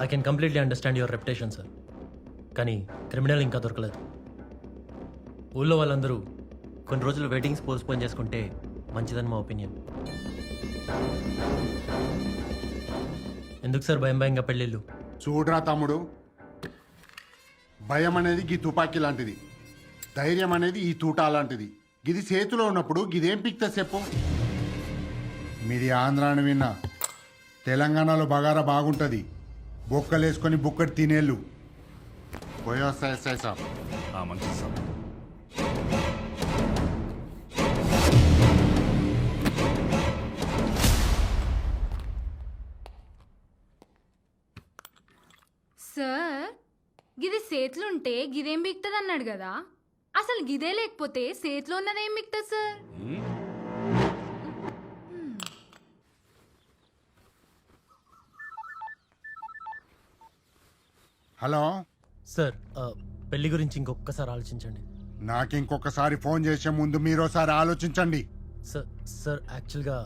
I can completely understand your reputation sir, కానీ criminal ఇంకా దొరకలేదు. ఊళ్ళో వాళ్ళందరూ కొన్ని రోజులు వెడ్డింగ్స్ పోస్ట్పోన్ చేసుకుంటే మంచిదని మా ఒపీనియన్. ఎందుకు సార్ భయం భయంగా పెళ్ళిళ్ళు? చూడరా తమ్ముడు, భయం అనేది గీ తుపాకీ లాంటిది, ధైర్యం అనేది ఈ తూటా లాంటిది. గిది చేతిలో ఉన్నప్పుడు గిదేం పిక్తా చెప్పు. మీది ఆంధ్ర అని విన్నా, తెలంగాణలో బగారా బాగుంటుంది. బొక్కలేసుకొని బుక్కటి తినేళ్ళు. పోయొస్తాయి సార్. మంచిది సార్. సార్, గిది సేతులుంటే గిదేం బిక్తుంది అన్నాడు కదా, అసలు గిదే లేకపోతే సేతులో ఉన్నదేం బిక్తుంది సార్? హలో సార్ పెళ్లి గురించి ఇంకొకసారి ఆలోచించండి. నాకు ఇంకొకసారి ఫోన్ చేసే ముందు మీరోసారి ఆలోచించండి. సార్ యాక్చువల్గా